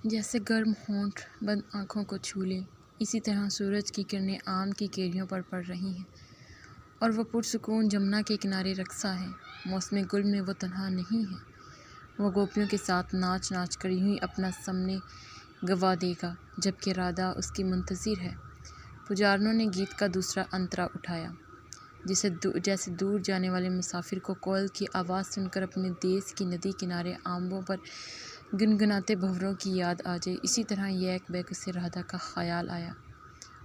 جیسے گرم ہونٹ بند آنکھوں کو چھو لیں، اسی طرح سورج کی کرنیں آم کی کیریوں پر پڑ رہی ہیں، اور وہ پرسکون جمنا کے کنارے رقصا ہے۔ موسم گل میں وہ تنہا نہیں ہے، وہ گوپیوں کے ساتھ ناچ ناچ کر یوں ہی اپنا سامنے گوا دے گا جبکہ رادھا اس کی منتظر ہے۔ پجارنوں نے گیت کا دوسرا انترا اٹھایا، جیسے دور جانے والے مسافر کو کوئل کی آواز سن کر اپنے دیس کی ندی کنارے آمبوں پر گنگناتے بھنوروں کی یاد آ جائے، اسی طرح یک بیک اسے رادھا کا خیال آیا،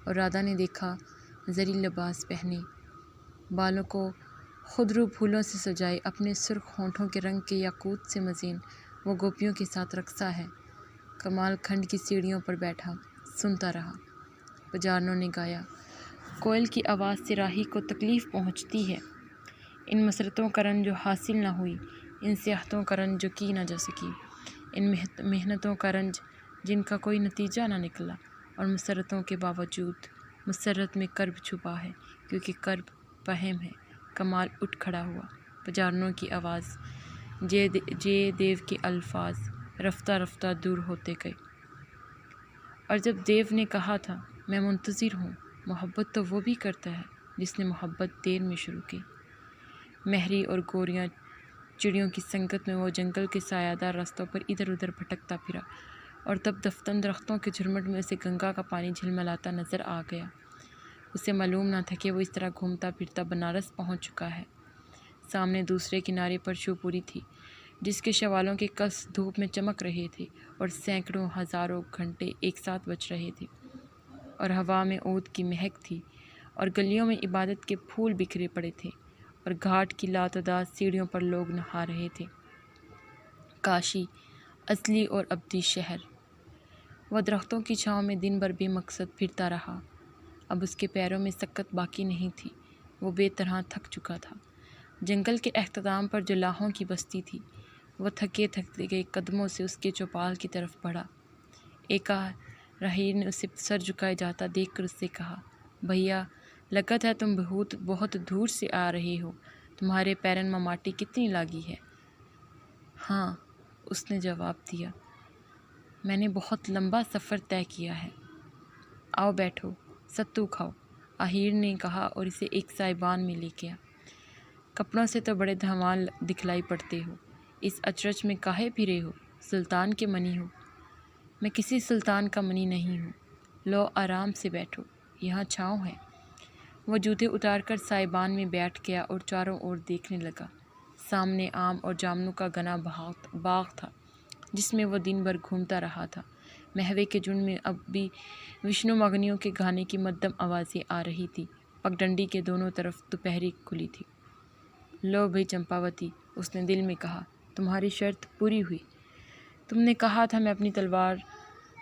اور رادھا نے دیکھا زری لباس پہنے، بالوں کو خضرو پھولوں سے سجائے، اپنے سرخ ہونٹوں کے رنگ کے یاقوت سے مزین، وہ گوپیوں کے ساتھ رقصا ہے۔ کمال کھنڈ کی سیڑھیوں پر بیٹھا سنتا رہا۔ پجارنوں نے گایا، کوئل کی آواز سے راہی کو تکلیف پہنچتی ہے، ان مسرتوں کا رنج جو حاصل نہ ہوئی، ان سیاحتوں کا رنج جو کی نہ جا سکی، ان محنتوں کا رنج جن کا کوئی نتیجہ نہ نکلا، اور مسرتوں کے باوجود مسرت میں کرب چھپا ہے، کیونکہ کرب پہم ہے۔ کمال اٹھ کھڑا ہوا۔ پجارنوں کی آواز، جے دیو کے الفاظ رفتہ رفتہ دور ہوتے گئے، اور جب دیو نے کہا تھا میں منتظر ہوں، محبت تو وہ بھی کرتا ہے جس نے محبت دیر میں شروع کی۔ مہری اور گوریاں چڑیوں کی سنگت میں وہ جنگل کے سایہ دار راستوں پر ادھر ادھر بھٹکتا پھرا، اور تب دفتن درختوں کے جھرمٹ میں اسے گنگا کا پانی جھلملاتا نظر آ گیا۔ اسے معلوم نہ تھا کہ وہ اس طرح گھومتا پھرتا بنارس پہنچ چکا ہے۔ سامنے دوسرے کنارے پر شیوپوری تھی، جس کے شوالوں کے کس دھوپ میں چمک رہے تھے، اور سینکڑوں ہزاروں گھنٹے ایک ساتھ بج رہے تھے، اور ہوا میں عود کی مہک تھی، اور گلیوں میں عبادت کے پھول بکھرے پڑے تھے، اور گھاٹ کی لاتعداد سیڑھیوں پر لوگ نہا رہے تھے۔ کاشی، اصلی اور ابدی شہر۔ وہ درختوں کی چھاؤں میں دن بھر بے مقصد پھرتا رہا۔ اب اس کے پیروں میں سکت باقی نہیں تھی، وہ بے طرح تھک چکا تھا۔ جنگل کے اختتام پر جو لاہوں کی بستی تھی، وہ تھکے تھکے قدموں سے اس کے چوپال کی طرف بڑھا۔ ایک راہیر نے اسے سر جھکائے جاتا دیکھ کر اس سے کہا، بھیا، لگت ہے تم بہت دور سے آ رہے ہو، تمہارے پیرن میں ماٹی کتنی لاگی ہے؟ ہاں، اس نے جواب دیا، میں نے بہت لمبا سفر طے کیا ہے۔ آؤ بیٹھو، ستو کھاؤ، آہیر نے کہا اور اسے ایک سائبان میں لے گیا۔ کپڑوں سے تو بڑے دھمال دکھلائی پڑتے ہو، اس اچرج میں کاہے پھرے ہو؟ سلطان کے منی ہو؟ میں کسی سلطان کا منی نہیں ہوں، لو آرام سے بیٹھو، یہاں چھاؤں ہے۔ وہ جوتے اتار کر سائبان میں بیٹھ گیا اور چاروں اور دیکھنے لگا۔ سامنے آم اور جامنوں کا گھنا باغ تھا، جس میں وہ دن بھر گھومتا رہا تھا۔ مہوے کے جھنڈ میں اب بھی وشنو مگنیوں کے گانے کی مدھم آوازیں آ رہی تھی۔ پگڈنڈی کے دونوں طرف دوپہری کھلی تھی۔ لو بھئی چمپاوتی، اس نے دل میں کہا، تمہاری شرط پوری ہوئی۔ تم نے کہا تھا میں اپنی تلوار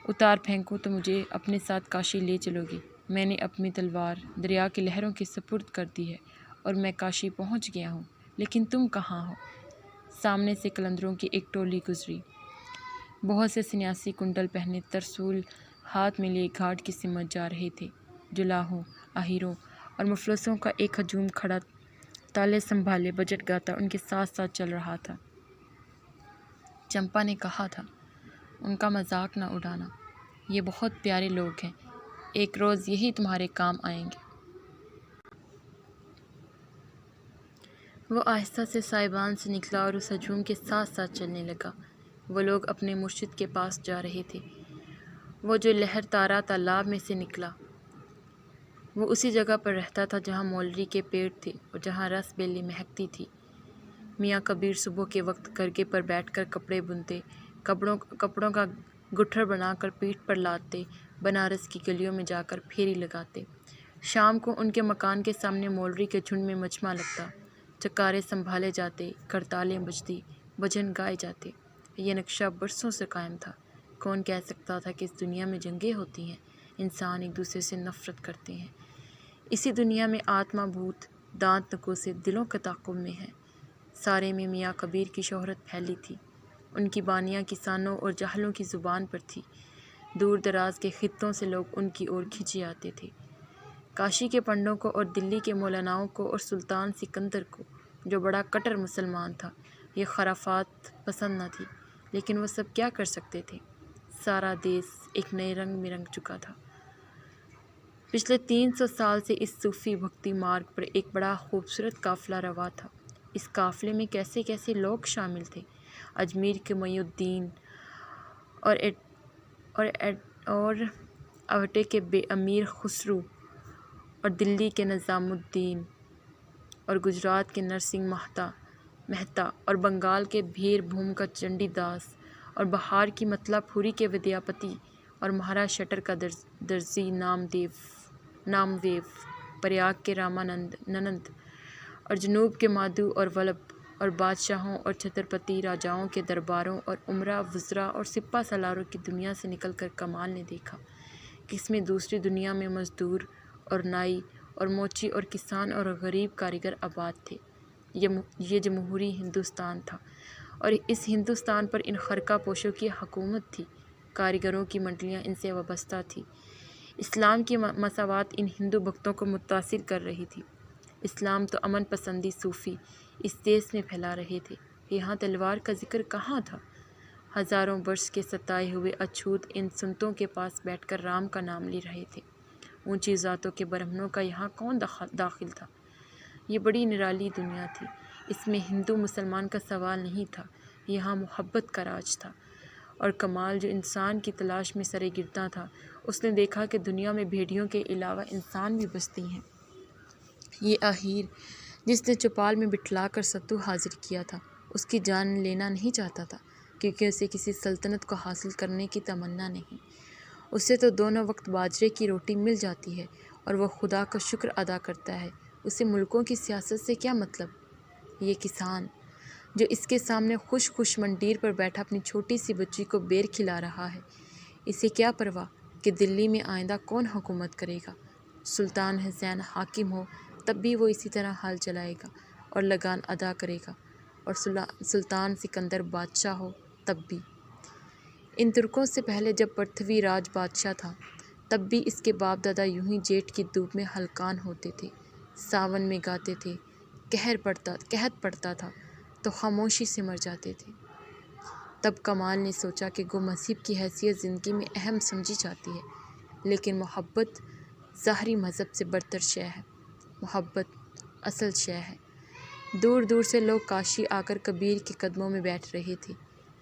اتار پھینکوں تو مجھے اپنے ساتھ کاشی لے چلو گی۔ میں نے اپنی تلوار دریا کی لہروں کے سپرد کر دی ہے، اور میں کاشی پہنچ گیا ہوں، لیکن تم کہاں ہو؟ سامنے سے قلندروں کی ایک ٹولی گزری۔ بہت سے سنیاسی کنڈل پہنے ترسول ہاتھ میں لیے گھاٹ کی سمت جا رہے تھے۔ جولاہوں، آہیروں اور مفلسوں کا ایک ہجوم کھڑا تالے سنبھالے بجٹ گاتا ان کے ساتھ ساتھ چل رہا تھا۔ چمپا نے کہا تھا، ان کا مذاق نہ اڑانا، یہ بہت پیارے لوگ ہیں، ایک روز یہی تمہارے کام آئیں گے۔ وہ آہستہ سے سائبان سے نکلا اور اس ہجوم کے ساتھ ساتھ چلنے لگا۔ وہ لوگ اپنے مرشد کے پاس جا رہے تھے۔ وہ جو لہر تارا تالاب میں سے نکلا، وہ اسی جگہ پر رہتا تھا جہاں مولری کے پیڑ تھے اور جہاں رس بیلی مہکتی تھی۔ میاں کبیر صبح کے وقت کرگے پر بیٹھ کر کپڑے بنتے، کپڑوں کا گٹھڑ بنا کر پیٹھ پر لادتے، بنارس کی گلیوں میں جا کر پھیری لگاتے۔ شام کو ان کے مکان کے سامنے مولری کے جھنڈ میں مجمع لگتا، چکارے سنبھالے جاتے، کرتالیں بجتی، بھجن گائے جاتے۔ یہ نقشہ برسوں سے قائم تھا۔ کون کہہ سکتا تھا کہ اس دنیا میں جنگیں ہوتی ہیں، انسان ایک دوسرے سے نفرت کرتے ہیں۔ اسی دنیا میں آتما بھوت دانت نکوسے دلوں کے تعاقب میں ہیں۔ سارے میں میاں کبیر کی شہرت پھیلی تھی، ان کی بانیاں کسانوں اور جاہلوں کی زبان پر تھی۔ دور دراز کے خطوں سے لوگ ان کی اور کھنچے آتے تھے۔ کاشی کے پنڈوں کو اور دلی کے مولاناؤں کو اور سلطان سکندر کو، جو بڑا کٹر مسلمان تھا، یہ خرافات پسند نہ تھی، لیکن وہ سب کیا کر سکتے تھے؟ سارا دیس ایک نئے رنگ میں رنگ چکا تھا۔ پچھلے 300 سال سے اس صوفی بھکتی مارگ پر ایک بڑا خوبصورت قافلہ روا تھا۔ اس قافلے میں کیسے کیسے لوگ شامل تھے۔ اجمیر کے معی الدین اور اوٹے کے بے امیر خسرو اور دلی کے نظام الدین اور گجرات کے نرسنگھ مہتا اور بنگال کے بھیر بھوم کا چنڈی داس اور بہار کی متلا پوری کے ودیاپتی اور مہاراشٹر کا درزی نامدیو، پریاگ کے رامانند اور جنوب کے مادھو اور ولبھ اور بادشاہوں اور چھترپتی راجاؤں کے درباروں اور امراء وزراء اور سپہ سالاروں کی دنیا سے نکل کر کمال نے دیکھا کہ اس میں دوسری دنیا میں مزدور اور نائی اور موچی اور کسان اور غریب کاریگر آباد تھے۔ یہ جمہوری ہندوستان تھا اور اس ہندوستان پر ان خرقہ پوشوں کی حکومت تھی۔ کاریگروں کی منڈلیاں ان سے وابستہ تھیں۔ اسلام کی مساوات ان ہندو بھکتوں کو متاثر کر رہی تھی۔ اسلام تو امن پسندی صوفی اس دیس میں پھیلا رہے تھے۔ یہاں تلوار کا ذکر کہاں تھا؟ ہزاروں برس کے ستائے ہوئے اچھوت ان سنتوں کے پاس بیٹھ کر رام کا نام لے رہے تھے۔ اونچی ذاتوں کے برہمنوں کا یہاں کون داخل تھا؟ یہ بڑی نرالی دنیا تھی۔ اس میں ہندو مسلمان کا سوال نہیں تھا، یہاں محبت کا راج تھا۔ اور کمال جو انسان کی تلاش میں سرے گرداں تھا، اس نے دیکھا کہ دنیا میں بھیڑیوں کے علاوہ انسان بھی بستی ہیں۔ یہ اہیر جس نے چوپال میں بٹھلا کر ستو حاضر کیا تھا، اس کی جان لینا نہیں چاہتا تھا، کیونکہ اسے کسی سلطنت کو حاصل کرنے کی تمنا نہیں۔ اسے تو دونوں وقت باجرے کی روٹی مل جاتی ہے اور وہ خدا کا شکر ادا کرتا ہے۔ اسے ملکوں کی سیاست سے کیا مطلب؟ یہ کسان جو اس کے سامنے خوش منڈیر پر بیٹھا اپنی چھوٹی سی بچی کو بیر کھلا رہا ہے، اسے کیا پرواہ کہ دلی میں آئندہ کون حکومت کرے گا؟ سلطان حسین حاکم ہو تب بھی وہ اسی طرح حال چلائے گا اور لگان ادا کرے گا، اور سلطان سکندر بادشاہ ہو تب بھی۔ ان ترکوں سے پہلے جب پرتھوی راج بادشاہ تھا، تب بھی اس کے باپ دادا یوں ہی جیٹھ کی دھوپ میں ہلکان ہوتے تھے، ساون میں گاتے تھے، قحط پڑتا تھا تو خاموشی سے مر جاتے تھے۔ تب کمال نے سوچا کہ گو مذہب کی حیثیت زندگی میں اہم سمجھی جاتی ہے، لیکن محبت ظاہری مذہب سے برتر شے ہے، محبت اصل شے ہے۔ دور دور سے لوگ کاشی آ کر کبیر کے قدموں میں بیٹھ رہے تھے۔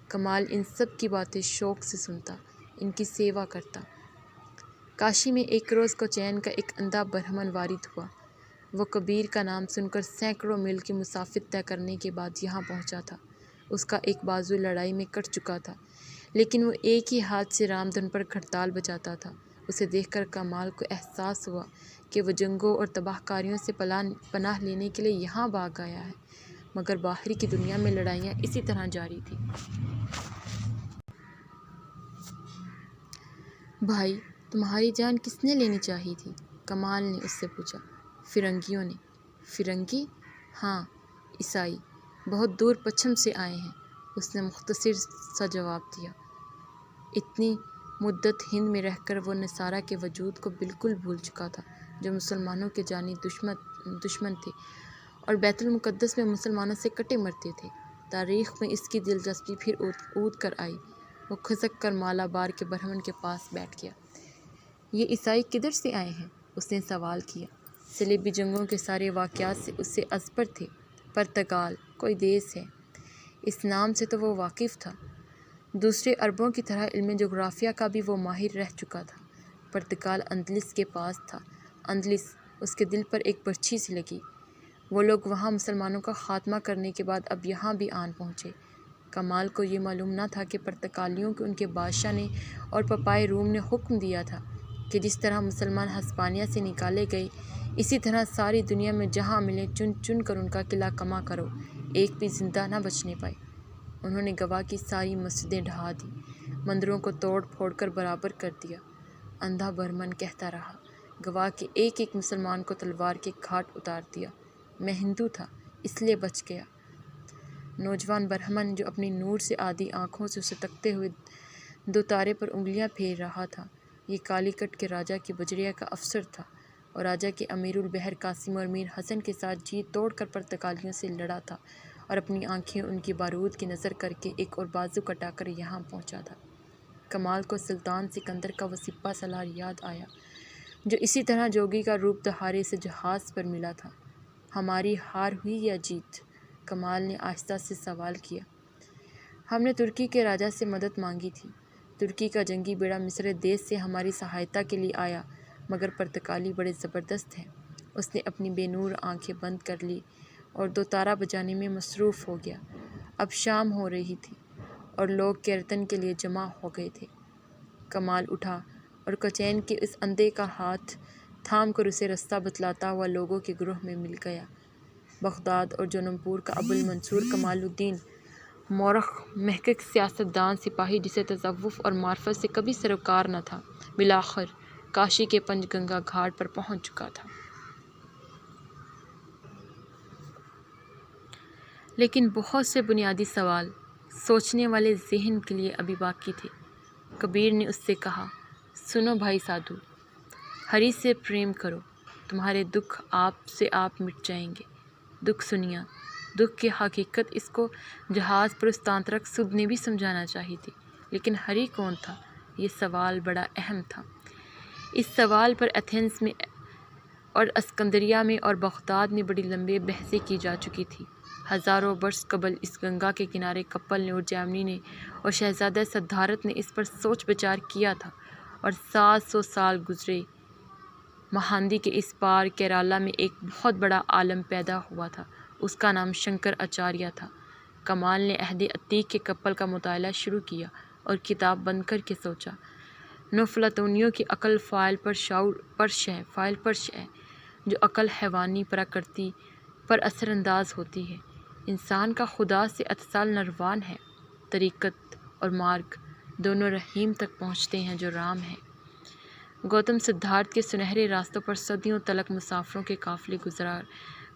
کمال ان سب کی باتیں شوق سے سنتا، ان کی سیوا کرتا۔ کاشی میں ایک روز کوچین کا ایک اندھا برہمن وارد ہوا۔ وہ کبیر کا نام سن کر سینکڑوں میل کی مسافت طے کرنے کے بعد یہاں پہنچا تھا۔ اس کا ایک بازو لڑائی میں کٹ چکا تھا، لیکن وہ ایک ہی ہاتھ سے رام دھن پر کھڑتال بجاتا تھا۔ اسے دیکھ کر کمال کو احساس ہوا کہ وہ جنگوں اور تباہ کاریوں سے پناہ لینے کے لیے یہاں بھاگ آیا ہے، مگر باہر کی دنیا میں لڑائیاں اسی طرح جاری تھیں۔ بھائی، تمہاری جان کس نے لینی چاہی تھی؟ کمال نے اس سے پوچھا۔ فرنگیوں نے۔ فرنگی؟ ہاں، عیسائی، بہت دور پچھم سے آئے ہیں، اس نے مختصر سا جواب دیا۔ اتنی مدت ہند میں رہ کر وہ نصارہ کے وجود کو بالکل بھول چکا تھا، جو مسلمانوں کے جانی دشمن تھے اور بیت المقدس میں مسلمانوں سے کٹے مرتے تھے۔ تاریخ میں اس کی دلچسپی پھر اود کر آئی۔ وہ کھسک کر مالابار کے برہمن کے پاس بیٹھ گیا۔ یہ عیسائی کدھر سے آئے ہیں؟ اس نے سوال کیا۔ صلیبی جنگوں کے سارے واقعات سے اس سے ازپر تھے۔ پرتگال کوئی دیس ہے، اس نام سے تو وہ واقف تھا۔ دوسرے عربوں کی طرح علم جغرافیہ کا بھی وہ ماہر رہ چکا تھا۔ پرتگال اندلس کے پاس تھا۔ اندلس اس کے دل پر ایک برچھی سی لگی۔ وہ لوگ وہاں مسلمانوں کا خاتمہ کرنے کے بعد اب یہاں بھی آن پہنچے۔ کمال کو یہ معلوم نہ تھا کہ پرتگالیوں کو ان کے بادشاہ نے اور پپائے روم نے حکم دیا تھا کہ جس طرح مسلمان ہسپانیہ سے نکالے گئے، اسی طرح ساری دنیا میں جہاں ملے چن چن کر ان کا قلعہ کما کرو، ایک بھی زندہ نہ بچنے پائے۔ انہوں نے گوا کی ساری مسجدیں ڈھا دیں، مندروں کو توڑ پھوڑ کر برابر کر دیا۔ اندھا برہمن کہتا رہا، گوا کے ایک ایک مسلمان کو تلوار کے گھاٹ اتار دیا۔ میں ہندو تھا، اس لیے بچ گیا۔ نوجوان برہمن جو اپنی نور سے آدھی آنکھوں سے اسے تکتے ہوئے دو تارے پر انگلیاں پھیر رہا تھا، یہ کالی کٹ کے راجہ کی بجریا کا افسر تھا اور راجہ کے امیر البحر قاسم اور میر حسن کے ساتھ جی توڑ کر پرتگالیوں سے لڑا تھا اور اپنی آنکھیں ان کی بارود کی نظر کر کے ایک اور بازو کٹا کر یہاں پہنچا تھا۔ کمال کو سلطان سکندر کا وہ سپہ سالار یاد آیا جو اسی طرح جوگی کا روپ دھارے سے جہاز پر ملا تھا۔ ہماری ہار ہوئی یا جیت؟ کمال نے آہستہ سے سوال کیا۔ ہم نے ترکی کے راجا سے مدد مانگی تھی۔ ترکی کا جنگی بیڑا مصر دیش سے ہماری سہایتا کے لیے آیا، مگر پرتگالی بڑے زبردست ہیں۔ اس نے اپنی بے نور آنکھیں بند کر لی اور دو تارا بجانے میں مصروف ہو گیا۔ اب شام ہو رہی تھی اور لوگ کیرتن کے لیے جمع ہو گئے تھے۔ کمال اٹھا اور کچین کے اس اندھے کا ہاتھ تھام کر اسے رستہ بتلاتا ہوا لوگوں کے گروہ میں مل گیا۔ بغداد اور جونپور کا ابو المنصور کمال الدین مورخ، محقق، سیاستدان، سپاہی جسے تصوف اور معرفت سے کبھی سروکار نہ تھا، بالآخر کاشی کے پنچ گنگا گھاٹ پر پہنچ چکا تھا۔ لیکن بہت سے بنیادی سوال سوچنے والے ذہن کے لیے ابھی باقی تھے۔ کبیر نے اس سے کہا، سنو بھائی سادھو، ہری سے پریم کرو، تمہارے دکھ آپ سے آپ مٹ جائیں گے۔ دکھ سنیا، دکھ کی حقیقت اس کو جہاز پر اس تانترک سدھ نے بھی سمجھانا چاہی تھی، لیکن ہری کون تھا؟ یہ سوال بڑا اہم تھا۔ اس سوال پر ایتھنز میں اور اسکندریہ میں اور بغداد میں بڑی لمبی بحثیں کی جا چکی تھی۔ ہزاروں برس قبل اس گنگا کے کنارے کپل نے اور جیمنی نے اور شہزادہ سدھارتھ نے اس پر سوچ بچار کیا تھا، اور 700 سال گزرے۔ مہاندی کے اس پار کیرالا میں ایک بہت بڑا عالم پیدا ہوا تھا، اس کا نام شنکر آچاریہ تھا۔ کمال نے عہد عتیق کے کپل کا مطالعہ شروع کیا اور کتاب بند کر کے سوچا، نوفلاطونیوں کی عقل فاعل پر شعور پرش ہے، جو عقل حیوانی پراکرتی پر اثر انداز ہوتی ہے۔ انسان کا خدا سے اتصال نروان ہے۔ طریقت اور مارگ دونوں رحیم تک پہنچتے ہیں جو رام ہے۔ گوتم سدھارتھ کے سنہرے راستوں پر صدیوں تلک مسافروں کے قافلے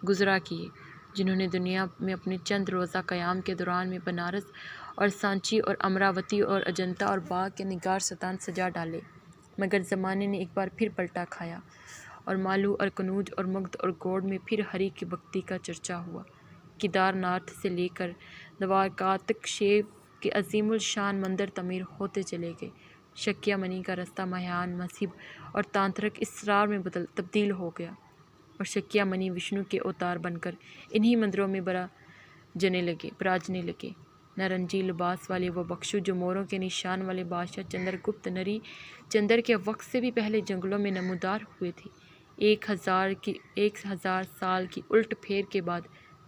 گزرا کیے، جنہوں نے دنیا میں اپنے چند روزہ قیام کے دوران میں بنارس اور سانچی اور امراوتی اور اجنتا اور باغ کے نگار ستان سجا ڈالے، مگر زمانے نے ایک بار پھر پلٹا کھایا، اور مالو اور کنوج اور مگدھ اور گوڑ میں پھر ہری کی بھکتی کا چرچا ہوا۔ کیدار ناتھ سے لے کر دوارکا تک شیو کے عظیم الشان مندر تعمیر ہوتے چلے گئے۔ شکیا منی کا راستہ مہایان مذہب اور تانترک اسرار میں تبدیل ہو گیا، اور شکیا منی وشنو کے اوتار بن کر انہی مندروں میں براجنے لگے۔ نارنجی لباس والے وہ بکشو جو موروں کے نشان والے بادشاہ چندر گپت نری چندر کے وقت سے بھی پہلے جنگلوں میں نمودار ہوئے تھے، 1000 سال کی الٹ پھیر کے بعد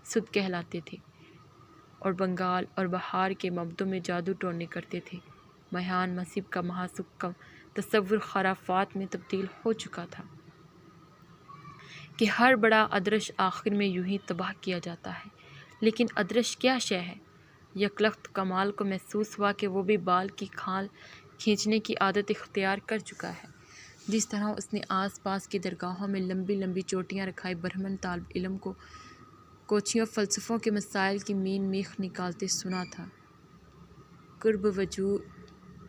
سدھ کہلاتے تھے، اور بنگال اور بہار کے مبدوں میں جادو ٹونے کرتے تھے۔ مہان مذہب کا مہاسکھ کا تصور خرافات میں تبدیل ہو چکا تھا کہ ہر بڑا ادرش آخر میں یوں ہی تباہ کیا جاتا ہے۔ لیکن ادرش کیا شے ہے؟ یکلخت کمال کو محسوس ہوا کہ وہ بھی بال کی کھال کھینچنے کی عادت اختیار کر چکا ہے۔ جس طرح اس نے آس پاس کی درگاہوں میں لمبی لمبی چوٹیاں رکھائے برہمن طالب علم کو کوچھیوں فلسفوں کے مسائل کی مین میخ نکالتے سنا تھا۔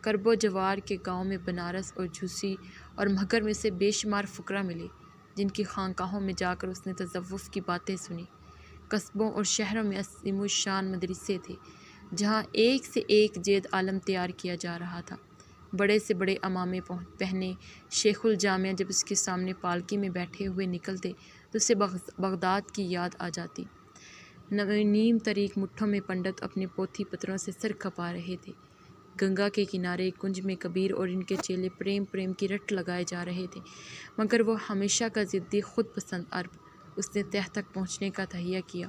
کرب و جوار کے گاؤں میں بنارس اور جھوسی اور مہگر میں سے بے شمار فقراء ملے، جن کی خانقاہوں میں جا کر اس نے تصوف کی باتیں سنی۔ قصبوں اور شہروں میں عظیم الشان مدرسے تھے، جہاں ایک سے ایک جید عالم تیار کیا جا رہا تھا۔ بڑے سے بڑے عمامے پہنے شیخ الجامعہ جب اس کے سامنے پالکی میں بیٹھے ہوئے نکلتے تو اسے بغداد کی یاد آ جاتی۔ نیم تاریک مٹھوں میں پنڈت اپنے پوتھی پتروں سے سر کھپا رہے تھے۔ گنگا کے کنارے کنج میں کبیر اور ان کے چیلے پریم کی رٹ لگائے جا رہے تھے، مگر وہ ہمیشہ کا ضدی خود پسند عرب، اس نے تہ تک پہنچنے کا تہیہ کیا،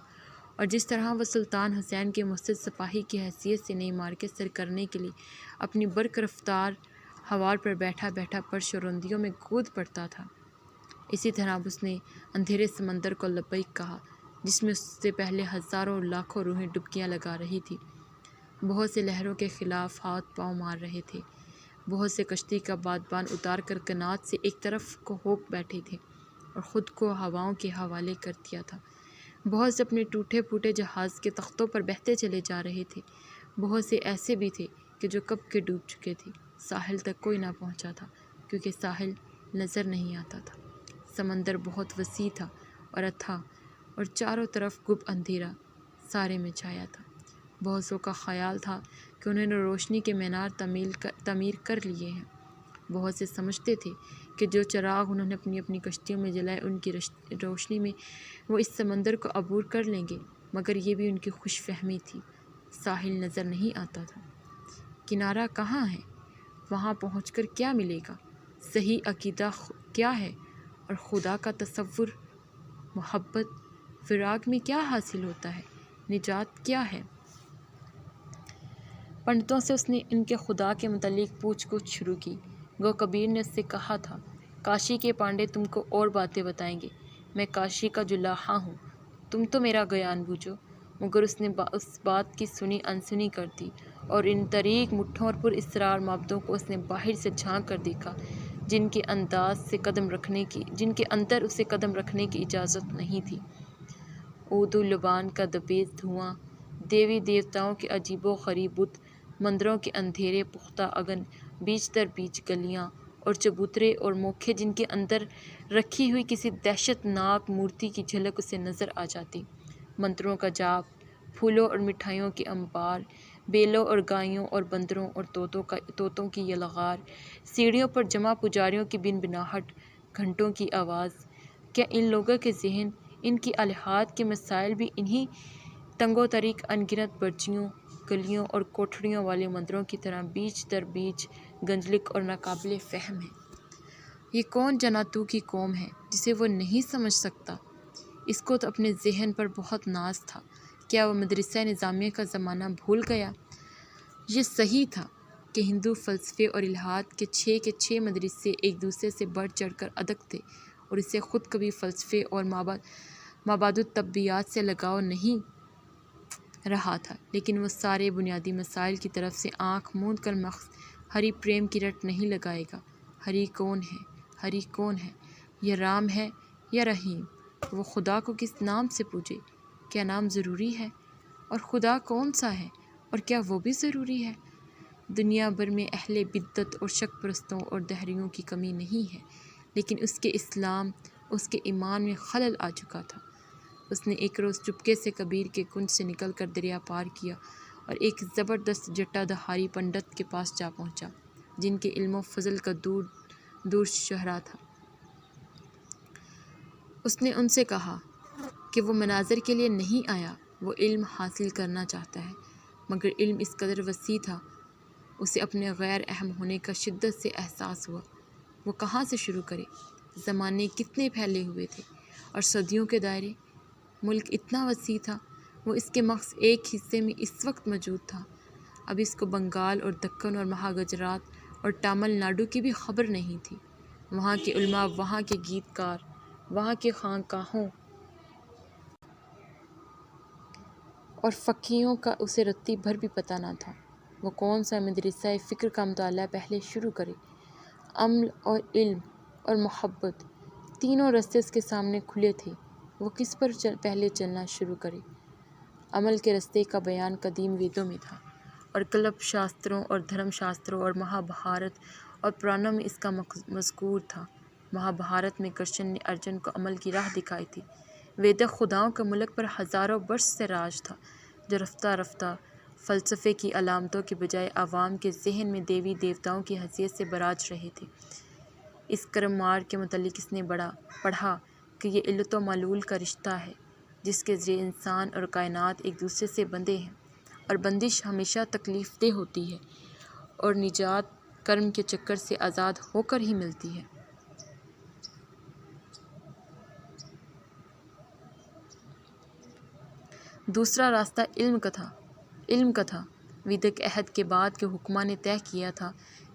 اور جس طرح وہ سلطان حسین کے مسجد سپاہی کی حیثیت سے نئی مارکیٹ سر کرنے کے لیے اپنی برق رفتار ہوار پر بیٹھا بیٹھا پرشورندیوں میں کود پڑتا تھا، اسی طرح اس نے اندھیرے سمندر کو لبیک کہا، جس میں اس سے پہلے ہزاروں لاکھوں روحیں ڈبکیاں لگا رہی تھی۔ بہت سے لہروں کے خلاف ہاتھ پاؤں مار رہے تھے، بہت سے کشتی کا بادبان اتار کر کنات سے ایک طرف کو ہوک بیٹھے تھے اور خود کو ہواؤں کے حوالے کر دیا تھا۔ بہت سے اپنے ٹوٹے پھوٹے جہاز کے تختوں پر بہتے چلے جا رہے تھے، بہت سے ایسے بھی تھے کہ جو کب کے ڈوب چکے تھے۔ ساحل تک کوئی نہ پہنچا تھا، کیونکہ ساحل نظر نہیں آتا تھا۔ سمندر بہت وسیع تھا اور اتھاہ، اور چاروں طرف گپ اندھیرا سارے میں چھایا تھا۔ بہت سو کا خیال تھا کہ انہوں نے روشنی کے مینار تعمیر کر لیے ہیں۔ بہت سے سمجھتے تھے کہ جو چراغ انہوں نے اپنی اپنی کشتیوں میں جلائے ان کی روشنی میں وہ اس سمندر کو عبور کر لیں گے، مگر یہ بھی ان کی خوش فہمی تھی۔ ساحل نظر نہیں آتا تھا۔ کنارہ کہاں ہے؟ وہاں پہنچ کر کیا ملے گا؟ صحیح عقیدہ کیا ہے؟ اور خدا کا تصور، محبت، فراق میں کیا حاصل ہوتا ہے؟ نجات کیا ہے؟ پنڈتوں سے اس نے ان کے خدا کے متعلق پوچھ گچھ شروع کی۔ گو کبیر نے اس سے کہا تھا، کاشی کے پانڈے تم کو اور باتیں بتائیں گے، میں کاشی کا جلاحاں ہوں، تم تو میرا گیان بوجھو۔ مگر اس نے اس بات کی سنی انسنی کر دی اور ان طریق مٹھوں اور پر اسرار معبدوں کو اس نے باہر سے جھانک کر دیکھا جن کے اندر اسے قدم رکھنے کی اجازت نہیں تھی۔ اودو لبان کا دبیز دھواں، دیوی دیوتاؤں کے عجیب و غریب بت، مندروں کے اندھیرے پختہ اگن، بیچ در بیچ گلیاں اور چبوترے اور موکھے جن کے اندر رکھی ہوئی کسی دہشت ناک مورتی کی جھلک اسے نظر آ جاتی۔ منتروں کا جاپ، پھولوں اور مٹھائیوں کے انبار، بیلوں اور گایوں اور بندروں اور طوطوں کی یلغار، سیڑھیوں پر جمع پجاریوں کی بنبناہٹ، گھنٹوں کی آواز۔ کیا ان لوگوں کے ذہن، ان کی الہات کے مسائل بھی انہی تنگ و تاریک انگنت برجیوں، گلیوں اور کوٹھڑیوں والے مندروں کی طرح بیچ در بیچ گنجلک اور ناقابل فہم ہے؟ یہ کون جناتو کی قوم ہے جسے وہ نہیں سمجھ سکتا؟ اس کو تو اپنے ذہن پر بہت ناز تھا۔ کیا وہ مدرسہ نظامیہ کا زمانہ بھول گیا؟ یہ صحیح تھا کہ ہندو فلسفے اور الہات کے 6 مدرسے ایک دوسرے سے بڑھ چڑھ کر ادک تھے اور اسے خود کبھی فلسفے اور مابعد الطبیعیات سے لگاؤ نہیں رہا تھا، لیکن وہ سارے بنیادی مسائل کی طرف سے آنکھ موند کر ہری پریم کی رٹ نہیں لگائے گا۔ ہری کون ہے؟ ہری کون ہے؟ یہ رام ہے یا رحیم؟ وہ خدا کو کس نام سے پوجے؟ کیا نام ضروری ہے؟ اور خدا کون سا ہے اور کیا وہ بھی ضروری ہے؟ دنیا بھر میں اہل بدعت اور شک پرستوں اور دہریوں کی کمی نہیں ہے، لیکن اس کے اسلام، اس کے ایمان میں خلل آ چکا تھا۔ اس نے ایک روز چپکے سے کبیر کے کنج سے نکل کر دریا پار کیا اور ایک زبردست جٹا دھاری پنڈت کے پاس جا پہنچا جن کے علم و فضل کا دور دور شہرا تھا۔ اس نے ان سے کہا کہ وہ مناظر کے لیے نہیں آیا، وہ علم حاصل کرنا چاہتا ہے، مگر علم اس قدر وسیع تھا اسے اپنے غیر اہم ہونے کا شدت سے احساس ہوا۔ وہ کہاں سے شروع کرے؟ زمانے کتنے پھیلے ہوئے تھے اور صدیوں کے دائرے، ملک اتنا وسیع تھا، وہ اس کے محض ایک حصے میں اس وقت موجود تھا۔ اب اس کو بنگال اور دکن اور مہا گجرات اور تامل ناڈو کی بھی خبر نہیں تھی۔ وہاں کے علماء، وہاں کے گیت کار، وہاں کے خانقاہوں اور فقیہوں کا اسے رتی بھر بھی پتہ نہ تھا۔ وہ کون سا مدرسہ فکر کا مطالعہ پہلے شروع کرے؟ عمل اور علم اور محبت، تینوں رستے اس کے سامنے کھلے تھے، وہ کس پر پہلے چلنا شروع کرے؟ عمل کے رستے کا بیان قدیم ویدوں میں تھا اور کلپ شاستروں اور دھرم شاستروں اور مہا بھارت اور پرانوں میں اس کا مذکور تھا۔ مہا بھارت میں کرشن نے ارجن کو عمل کی راہ دکھائی تھی۔ ویدک خداؤں کا ملک پر ہزاروں برس سے راج تھا، جو رفتہ رفتہ فلسفے کی علامتوں کے بجائے عوام کے ذہن میں دیوی دیوتاؤں کی حیثیت سے براج رہے تھے۔ اس کرم مار کے متعلق اس نے پڑھا کہ یہ علت و معلول کا رشتہ ہے جس کے ذریعے انسان اور کائنات ایک دوسرے سے بندھے ہیں، اور بندش ہمیشہ تکلیف دہ ہوتی ہے اور نجات کرم کے چکر سے آزاد ہو کر ہی ملتی ہے۔ دوسرا راستہ علم کا تھا۔ ویدک عہد کے بعد کے حکماں نے طے کیا تھا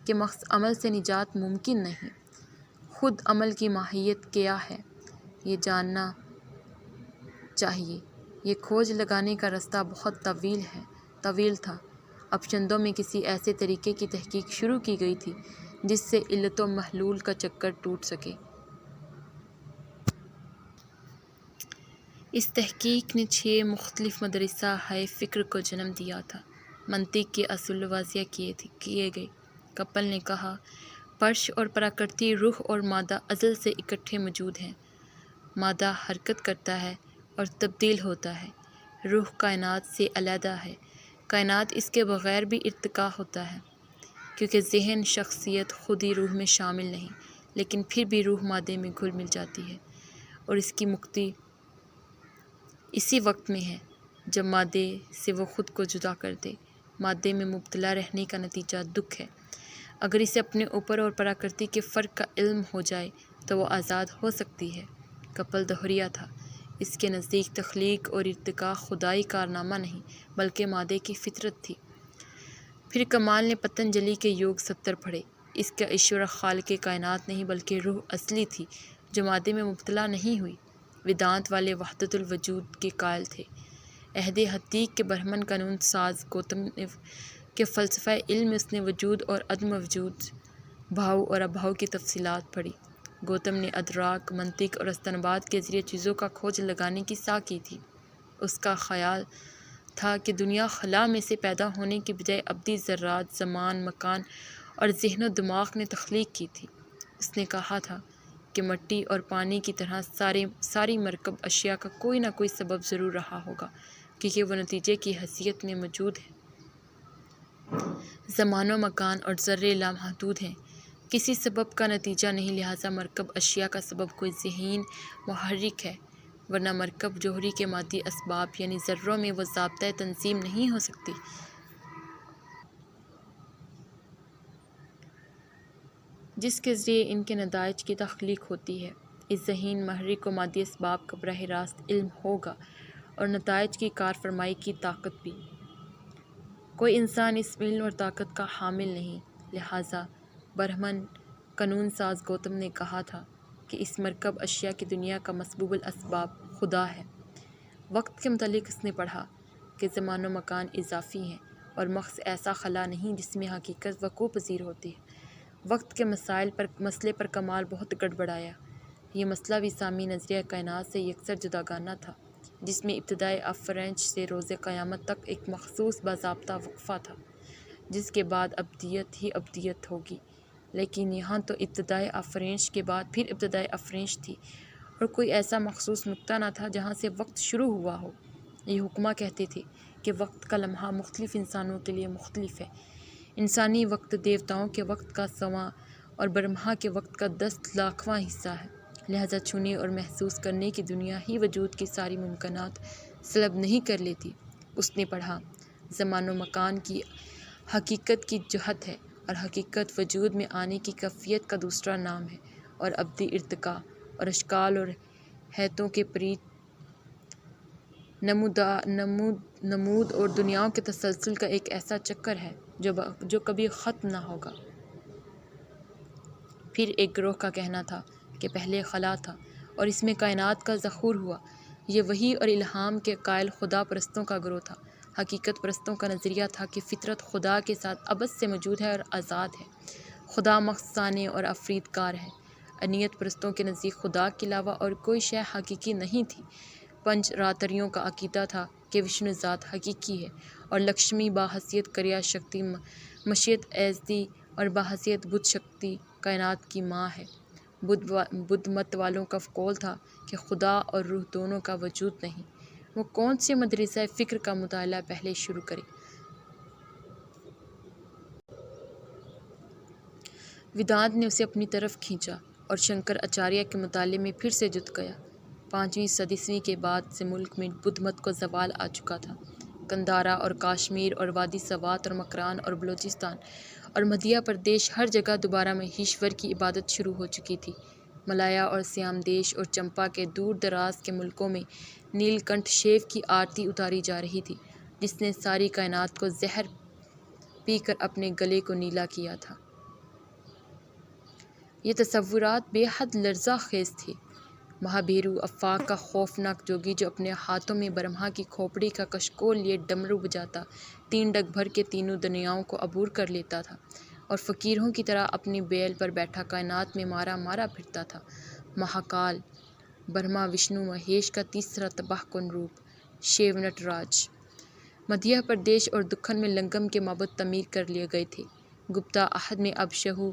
کہ محض عمل سے نجات ممکن نہیں۔ خود عمل کی ماہیت کیا ہے یہ جاننا چاہیے۔ یہ کھوج لگانے کا راستہ بہت طویل تھا۔ اب چندوں میں کسی ایسے طریقے کی تحقیق شروع کی گئی تھی جس سے علت و محلول کا چکر ٹوٹ سکے۔ اس تحقیق نے 6 مختلف مدرسہ ہائے فکر کو جنم دیا تھا۔ منطق کے اصول واضح کیے گئے۔ کپل نے کہا، پرش اور پراکرتی، روح اور مادہ ازل سے اکٹھے موجود ہیں۔ مادہ حرکت کرتا ہے اور تبدیل ہوتا ہے، روح کائنات سے علیحدہ ہے۔ کائنات اس کے بغیر بھی ارتقا ہوتا ہے، کیونکہ ذہن شخصیت خود ہی روح میں شامل نہیں، لیکن پھر بھی روح مادے میں گھل مل جاتی ہے، اور اس کی مکتی اسی وقت میں ہے جب مادے سے وہ خود کو جدا کر دے۔ مادے میں مبتلا رہنے کا نتیجہ دکھ ہے۔ اگر اسے اپنے اوپر اور پراکرتی کے فرق کا علم ہو جائے تو وہ آزاد ہو سکتی ہے۔ کپل دہریہ تھا۔ اس کے نزدیک تخلیق اور ارتقاء خدائی کارنامہ نہیں بلکہ مادے کی فطرت تھی۔ پھر کمال نے پتنجلی کے یوگ 70 پڑھے۔ اس کا ایشور خالق کائنات نہیں بلکہ روح اصلی تھی جو مادے میں مبتلا نہیں ہوئی۔ ویدانت والے وحدت الوجود کے قائل تھے۔ عہد عتیق کے برہمن قانون ساز گوتم کے فلسفہ علم میں اس نے وجود اور عدم وجود، بھاؤ اور ابھاؤ کی تفصیلات پڑھی۔ گوتم نے ادراک، منطق اور استنباط کے ذریعے چیزوں کا کھوج لگانے کی سعی کی تھی۔ اس کا خیال تھا کہ دنیا خلا میں سے پیدا ہونے کے بجائے ابدی ذرات، زمان، مکان اور ذہن و دماغ نے تخلیق کی تھی۔ اس نے کہا تھا کہ مٹی اور پانی کی طرح ساری مرکب اشیاء کا کوئی نہ کوئی سبب ضرور رہا ہوگا، کیونکہ وہ نتیجے کی حیثیت میں موجود ہے۔ زمان و مکان اور ذرے لامحدود ہیں، کسی سبب کا نتیجہ نہیں، لہٰذا مرکب اشیاء کا سبب کوئی ذہین محرک ہے، ورنہ مرکب جوہری کے مادی اسباب یعنی ذروں میں وہ ضابطۂ تنظیم نہیں ہو سکتی جس کے ذریعے ان کے نتائج کی تخلیق ہوتی ہے۔ اس ذہین محرک کو مادی اسباب کا براہ راست علم ہوگا اور نتائج کی کار فرمائی کی طاقت بھی۔ کوئی انسان اس علم اور طاقت کا حامل نہیں، لہٰذا برہمن قانون ساز گوتم نے کہا تھا کہ اس مرکب اشیاء کی دنیا کا مسبوب الاسباب خدا ہے۔ وقت کے متعلق اس نے پڑھا کہ زمان و مکان اضافی ہیں اور محض ایسا خلا نہیں جس میں حقیقت وقوع پذیر ہوتی ہے۔ وقت کے مسئلے پر کمال بہت گڑبڑایا۔ یہ مسئلہ بھی سامی نظریہ کائنات سے یکسر جداگانہ تھا، جس میں ابتدائے آفرینش سے روز قیامت تک ایک مخصوص باضابطہ وقفہ تھا، جس کے بعد ابدیت ہی ابدیت ہوگی۔ لیکن یہاں تو ابتدائے آفرینش کے بعد پھر ابتدائے آفرینش تھی، اور کوئی ایسا مخصوص نقطہ نہ تھا جہاں سے وقت شروع ہوا ہو۔ یہ حکماں کہتے تھے کہ وقت کا لمحہ مختلف انسانوں کے لیے مختلف ہے۔ انسانی وقت دیوتاؤں کے وقت کا 100واں اور برہما کے وقت کا 10 لاکھواں حصہ ہے، لہٰذا چھونے اور محسوس کرنے کی دنیا ہی وجود کی ساری ممکنات سلب نہیں کر لیتی۔ اس نے پڑھا، زمان و مکان کی حقیقت کی جہت ہے اور حقیقت وجود میں آنے کی کیفیت کا دوسرا نام ہے، اور ابدی ارتقاء اور اشکال اور ہیئتوں کے پریت نمود اور دنیاؤں کے تسلسل کا ایک ایسا چکر ہے جو کبھی ختم نہ ہوگا۔ پھر ایک گروہ کا کہنا تھا کہ پہلے خلا تھا اور اس میں کائنات کا ظہور ہوا۔ یہ وحی اور الہام کے قائل خدا پرستوں کا گروہ تھا۔ حقیقت پرستوں کا نظریہ تھا کہ فطرت خدا کے ساتھ ابد سے موجود ہے اور آزاد ہے۔ خدا محض صانع اور افرید کار ہے۔ انیت پرستوں کے نزدیک خدا کے علاوہ اور کوئی شے حقیقی نہیں تھی۔ پنچ راتریوں کا عقیدہ تھا کہ وشنو ذات حقیقی ہے اور لکشمی باحیثیت کریا شکتی، مشیت ایزدی اور باحیثیت بدھ شکتی کائنات کی ماں ہے۔ بدھ مت والوں کا قول تھا کہ خدا اور روح دونوں کا وجود نہیں۔ وہ کون سے مدرسہ فکر کا مطالعہ پہلے شروع کرے؟ ویدانت نے اسے اپنی طرف کھینچا اور شنکر آچاریہ کے مطالعے میں پھر سے جت گیا۔ 5ویں صدی کے بعد سے ملک میں بدھ مت کو زوال آ چکا تھا۔ قندھارا اور کاشمیر اور وادی سوات اور مکران اور بلوچستان اور مدھیہ پردیش، ہر جگہ دوبارہ مہیشور کی عبادت شروع ہو چکی تھی۔ ملایا اور سیام دیش اور چمپا کے دور دراز کے ملکوں میں نیل کنٹھ شیو کی آرتی اتاری جا رہی تھی، جس نے ساری کائنات کو زہر پی کر اپنے گلے کو نیلا کیا تھا۔ یہ تصورات بے حد لرزہ خیز تھے۔ مہابھیرو، افاق کا خوفناک جوگی جو اپنے ہاتھوں میں برہما کی کھوپڑی کا کشکول لیے ڈمرو بجاتا 3 ڈگ بھر کے تینوں دنیاؤں کو عبور کر لیتا تھا، اور فقیروں کی طرح اپنی بیل پر بیٹھا کائنات میں مارا پھرتا تھا۔ مہاکال، برہما وشنو مہیش کا تیسرا تباہ کن روپ، شیو نٹ راج۔ مدھیہ پردیش اور دکن میں لنگم کے معبد تعمیر کر لیے گئے تھے۔ گپتا عہد میں اب شہو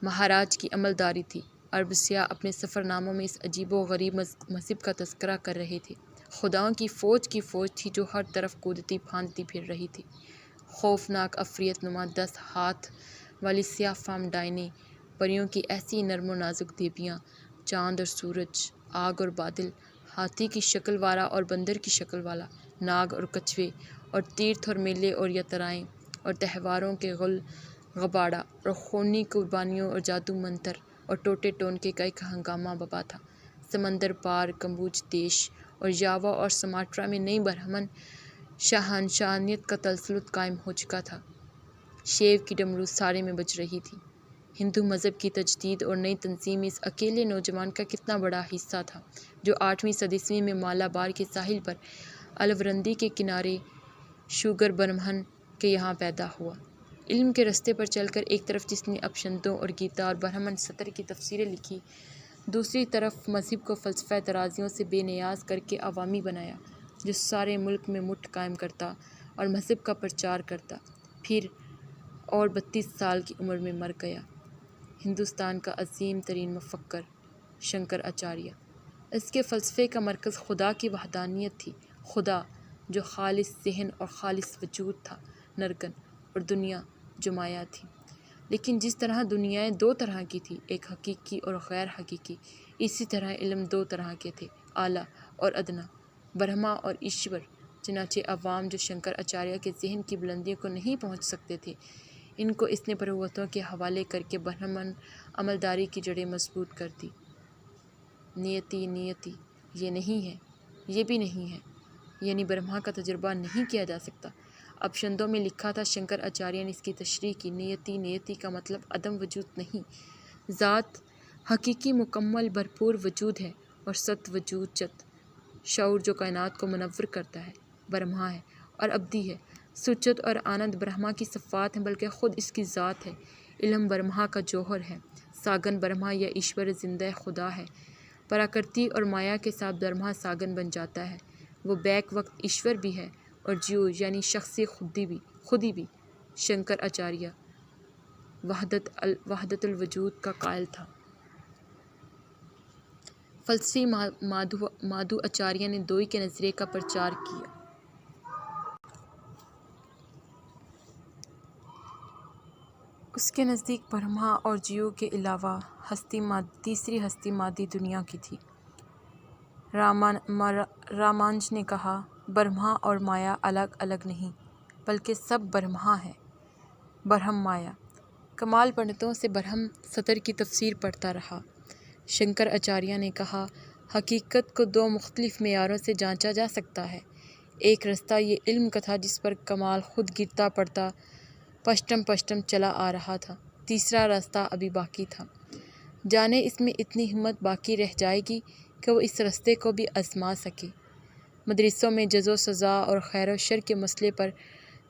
مہاراج کی عملداری تھی۔ عرب سیاح اپنے سفر ناموں میں اس عجیب و غریب مذہب کا تذکرہ کر رہے تھے خداؤں کی فوج تھی جو ہر طرف کودتی پھاندتی پھر رہی تھی۔ خوفناک عفریت نما 10 ہاتھ والی سیاہ فام ڈائنیں، پریوں کی ایسی نرم و نازک دیویاں، چاند اور سورج، آگ اور بادل، ہاتھی کی شکل والا اور بندر کی شکل والا، ناگ اور کچھوے، اور تیرتھ اور میلے اور یاترائیں اور تہواروں کے غباڑہ اور خونی قربانیوں اور جادو منتر اور ٹوٹے ٹونکے کا ایک ہنگامہ بپا تھا۔ سمندر پار کمبوج دیش اور جاوا اور سماٹرا میں نئی برہمن شہنشاہیت کا تسلط قائم ہو چکا تھا۔ شیو کی ڈمرو سارے میں بج رہی تھی۔ ہندو مذہب کی تجدید اور نئی تنظیم میں اس اکیلے نوجوان کا کتنا بڑا حصہ تھا جو 8ویں صدی میں مالابار کے ساحل پر الورندی کے کنارے شوگر برہمن کے یہاں پیدا ہوا۔ علم کے رستے پر چل کر ایک طرف جس نے اپنشدوں اور گیتا اور برہمن ستر کی تفسیریں لکھی، دوسری طرف مذہب کو فلسفہ ترازیوں سے بے نیاز کر کے عوامی بنایا جو سارے ملک میں مٹھ قائم کرتا اور مذہب کا پرچار کرتا، پھر اور 32 سال کی عمر میں مر گیا۔ ہندوستان کا عظیم ترین مفکر شنکر آچاریہ، اس کے فلسفے کا مرکز خدا کی وحدانیت تھی، خدا جو خالص ذہن اور خالص وجود تھا، نرگن، اور دنیا جو مایا تھی۔ لیکن جس طرح دنیائیں دو طرح کی تھی، ایک حقیقی اور غیر حقیقی، اسی طرح علم دو طرح کے تھے، اعلیٰ اور ادنا، برہما اور ایشور۔ چنانچہ عوام جو شنکر آچاریہ کے ذہن کی بلندیوں کو نہیں پہنچ سکتے تھے، ان کو اس نے پروتوں کے حوالے کر کے برہمن عملداری کی جڑیں مضبوط کر دی۔ نیتی نیتی یہ نہیں ہے، یہ بھی نہیں ہے، یعنی برہما کا تجربہ نہیں کیا جا سکتا۔ اپنشدوں میں لکھا تھا، شنکر آچاریہ نے اس کی تشریح کی، نیتی نیتی کا مطلب عدم وجود نہیں، ذات حقیقی مکمل بھرپور وجود ہے، اور ست وجود چت شعور جو کائنات کو منور کرتا ہے، برہما ہے اور ابدی ہے۔ سوچت اور آنند برہما کی صفات ہیں، بلکہ خود اس کی ذات ہے۔ علم برہما کا جوہر ہے، ساگن برہما یا ایشور زندہ خدا ہے۔ پراکرتی اور مایا کے ساتھ برہما ساگن بن جاتا ہے، وہ بیک وقت ایشور بھی ہے اور جیو یعنی شخصی خودی بھی۔ شنکر آچاریہ وحدت الوجود کا قائل تھا۔ فلسفی مادھو آچاریہ نے دوئی کے نظریے کا پرچار کیا۔ اس کے نزدیک برہما اور جیو کے علاوہ تیسری ہستی مادی دنیا کی تھی۔ رامانج نے کہا، برہما اور مایا الگ الگ نہیں، بلکہ سب برہما ہے، برہم مایا۔ کمال پنڈتوں سے برہم ستر کی تفسیر پڑھتا رہا۔ شنکر آچاریہ نے کہا، حقیقت کو دو مختلف معیاروں سے جانچا جا سکتا ہے۔ ایک رستہ یہ علم کا تھا جس پر کمال خود گرتا پڑتا پشٹم چلا آ رہا تھا، تیسرا راستہ ابھی باقی تھا۔ جانے اس میں اتنی ہمت باقی رہ جائے گی کہ وہ اس رستے کو بھی آزما سکے۔ مدرسوں میں جزا و سزا اور خیر و شر کے مسئلے پر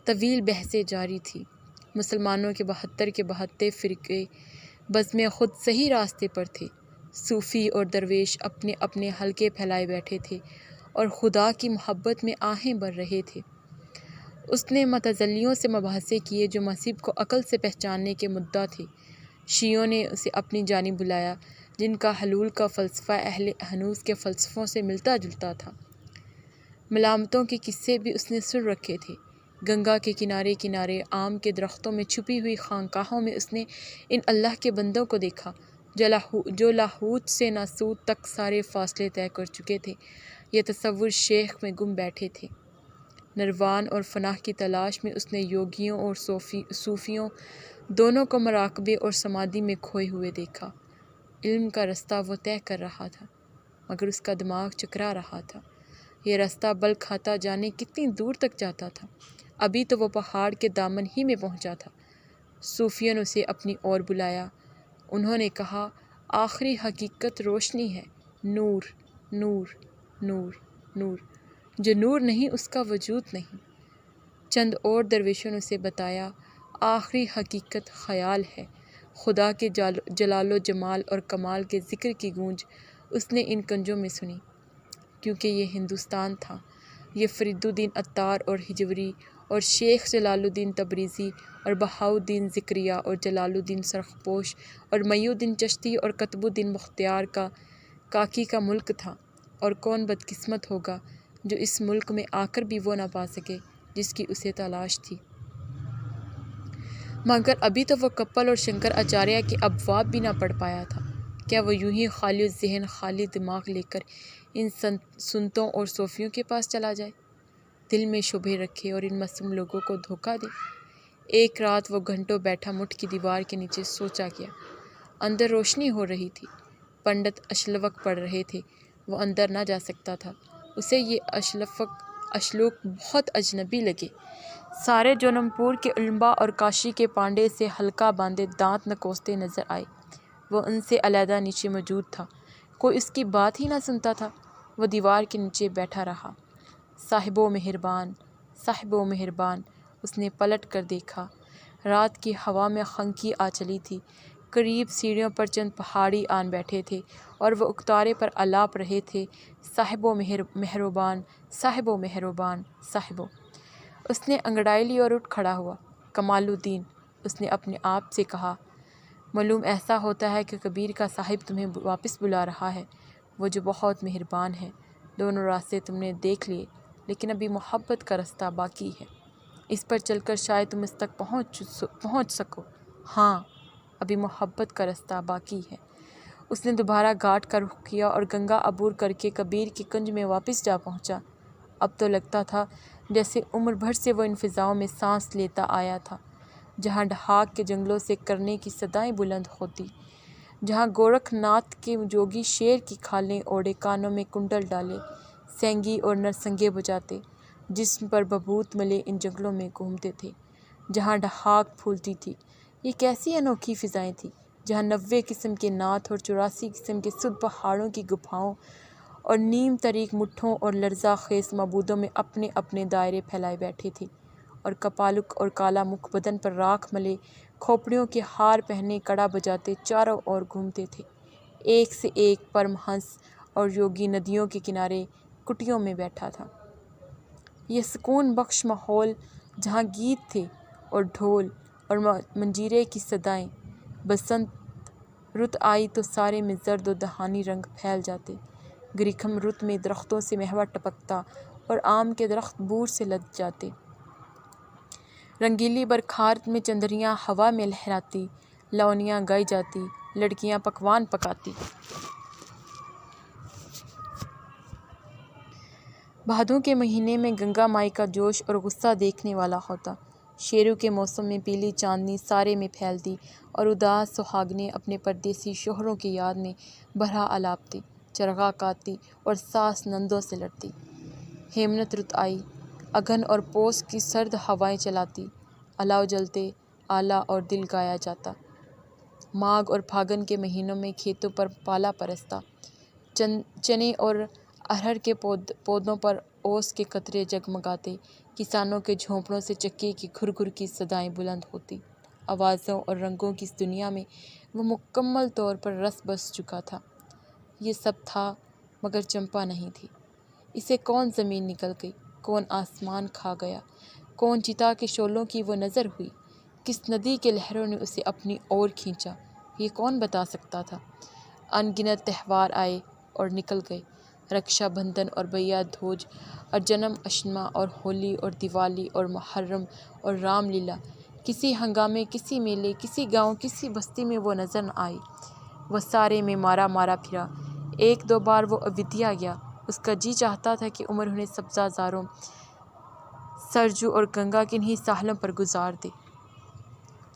طویل بحثیں جاری تھیں۔ مسلمانوں کے 72 فرقے بزم خود صحیح راستے پر تھے۔ صوفی اور درویش اپنے اپنے حلقے پھیلائے بیٹھے تھے اور خدا کی محبت میں آہیں بھر رہے تھے۔ اس نے معتزلیوں سے مباحثے کیے جو مذہب کو عقل سے پہچاننے کے مدعا تھے۔ شیعوں نے اسے اپنی جانب بلایا، جن کا حلول کا فلسفہ اہل حنوز کے فلسفوں سے ملتا جلتا تھا۔ ملامتوں کے قصے بھی اس نے سن رکھے تھے۔ گنگا کے کنارے کنارے آم کے درختوں میں چھپی ہوئی خانقاہوں میں اس نے ان اللہ کے بندوں کو دیکھا جو لاہوت سے ناسوت تک سارے فاصلے طے کر چکے تھے، یہ تصور شیخ میں گم بیٹھے تھے۔ نروان اور فناء کی تلاش میں اس نے یوگیوں اور صوفیوں دونوں کو مراقبے اور سمادھی میں کھوئے ہوئے دیکھا۔ علم کا رستہ وہ طے کر رہا تھا، مگر اس کا دماغ چکرا رہا تھا۔ یہ رستہ بل کھاتا جانے کتنی دور تک جاتا تھا، ابھی تو وہ پہاڑ کے دامن ہی میں پہنچا تھا۔ صوفیوں نے اسے اپنی اور بلایا۔ انہوں نے کہا، آخری حقیقت روشنی ہے، نور نور نور نور، جو نور نہیں اس کا وجود نہیں۔ چند اور درویشوں نے اسے بتایا، آخری حقیقت خیال ہے۔ خدا کے جلال و جمال اور کمال کے ذکر کی گونج اس نے ان کنجوں میں سنی۔ کیونکہ یہ ہندوستان تھا، یہ فرید الدین عطار اور ہجویری اور شیخ جلال الدین تبریزی اور بہاؤالدین ذکریہ اور جلال الدین سرخپوش اور معی الدین چشتی اور قطب الدین بختیار کا کاکی کا ملک تھا، اور کون بدقسمت ہوگا جو اس ملک میں آ کر بھی وہ نہ پا سکے جس کی اسے تلاش تھی۔ مگر ابھی تو وہ کپل اور شنکر آچاریہ کے ابواب بھی نہ پڑھ پایا تھا۔ کیا وہ یوں ہی خالی ذہن خالی دماغ لے کر ان سنتوں اور صوفیوں کے پاس چلا جائے، دل میں شبہے رکھے اور ان معصوم لوگوں کو دھوکہ دے؟ ایک رات وہ گھنٹوں بیٹھا مٹھ کی دیوار کے نیچے سوچا کیا۔ اندر روشنی ہو رہی تھی، پنڈت اشلوک پڑھ رہے تھے، وہ اندر نہ جا سکتا تھا۔ اسے یہ اشلوک بہت اجنبی لگے۔ سارے جونم پور کے علماء اور کاشی کے پانڈے سے حلقہ باندھے دانت نکوستے نظر آئے۔ وہ ان سے علیحدہ نیچے موجود تھا، کوئی اس کی بات ہی نہ سنتا تھا۔ وہ دیوار کے نیچے بیٹھا رہا۔ صاحبو مہربان، صاحبو مہربان، اس نے پلٹ کر دیکھا۔ رات کی ہوا میں خنکی آ چلی تھی۔ قریب سیڑھیوں پر چند پہاڑی آن بیٹھے تھے اور وہ اکتارے پر الاپ رہے تھے، صاحبو مہربان، صاحبو مہربان، صاحبو۔ اس نے انگڑائی لی اور اٹھ کھڑا ہوا۔ کمال الدین، اس نے اپنے آپ سے کہا، معلوم ایسا ہوتا ہے کہ کبیر کا صاحب تمہیں واپس بلا رہا ہے، وہ جو بہت مہربان ہے۔ دونوں راستے تم نے دیکھ لیے، لیکن ابھی محبت کا رستہ باقی ہے۔ اس پر چل کر شاید تم اس تک پہنچ سکو۔ ہاں، ابھی محبت کا رستہ باقی ہے۔ اس نے دوبارہ گھاٹ کا رخ کیا اور گنگا عبور کر کے کبیر کی کنج میں واپس جا پہنچا۔ اب تو لگتا تھا جیسے عمر بھر سے وہ ان فضاؤں میں سانس لیتا آیا تھا، جہاں ڈھاک کے جنگلوں سے کرنے کی صدائیں بلند ہوتی، جہاں گورکھ ناتھ کے جوگی شیر کی کھالیں اوڑھے کانوں میں کنڈل ڈالے سینگی اور نرسنگے بجاتے جسم پر بھبوت ملے ان جنگلوں میں گھومتے تھے، جہاں ڈھاک پھولتی تھی۔ یہ کیسی انوکھی فضائیں تھیں، جہاں 90 قسم کے ناتھ اور 84 قسم کے سدھ پہاڑوں کی گپھاؤں اور نیم تاریک مٹھوں اور لرزہ خیز معبودوں میں اپنے اپنے دائرے پھیلائے بیٹھے تھے، اور کپالک اور کالا مکھ بدن پر راکھ ملے کھوپڑیوں کے ہار پہنے کڑا بجاتے چاروں اور گھومتے تھے۔ ایک سے ایک پرمہنس اور یوگی ندیوں کے کنارے کٹیوں میں بیٹھا تھا۔ یہ سکون بخش ماحول، جہاں گیت تھے اور ڈھول اور منجیرے کی صدائیں، بسنت رت آئی تو سارے میں زرد و دہانی رنگ پھیل جاتے، گریکھم رت میں درختوں سے مہوا ٹپکتا اور آم کے درخت بور سے لد جاتے، رنگیلی برکھارت میں چندریاں ہوا میں لہراتی، لاونیاں گائی جاتی، لڑکیاں پکوان پکاتی۔ بھادوں کے مہینے میں گنگا مائی کا جوش اور غصہ دیکھنے والا ہوتا۔ شیرو کے موسم میں پیلی چاندنی سارے میں پھیلتی اور اداس سہاگنیں اپنے پردیسی شوہروں کی یاد میں برہا الاپتی، چرخا کاٹتی اور ساس نندوں سے لڑتی۔ ہیمنت رت آئی، اگہن اور پوس کی سرد ہوائیں چلاتی، الاؤ جلتے، آلہ اور دل گایا جاتا۔ ماگھ اور پھاگن کے مہینوں میں کھیتوں پر پالا پرستا، چنے اور ارہر کے پودوں پر اوس کے قطرے جگمگاتے، کسانوں کے جھونپڑوں سے چکے کی گھر گھر کی صدائیں بلند ہوتی۔ آوازوں اور رنگوں کی اس دنیا میں وہ مکمل طور پر رس بس چکا تھا۔ یہ سب تھا، مگر چمپا نہیں تھی۔ اسے کون زمین نگل گئی، کون آسمان کھا گیا، کون چتا کے شعلوں کی وہ نظر ہوئی، کس ندی کے لہروں نے اسے اپنی اور کھینچا، یہ کون بتا سکتا تھا۔ ان گنت تہوار آئے اور نکل گئے، رکشا بندھن اور بھیا دھوج اور جنم اشٹمی اور ہولی اور دیوالی اور محرم اور رام لیلا، کسی ہنگامے، کسی میلے، کسی گاؤں، کسی بستی میں وہ نظر نہ آئی۔ وہ سارے میں مارا مارا پھرا۔ ایک دو بار وہ اودھیا گیا، اس کا جی چاہتا تھا کہ عمر انہیں سبزہ زاروں، سرجو اور گنگا کنہیں ساحلوں پر گزار دے۔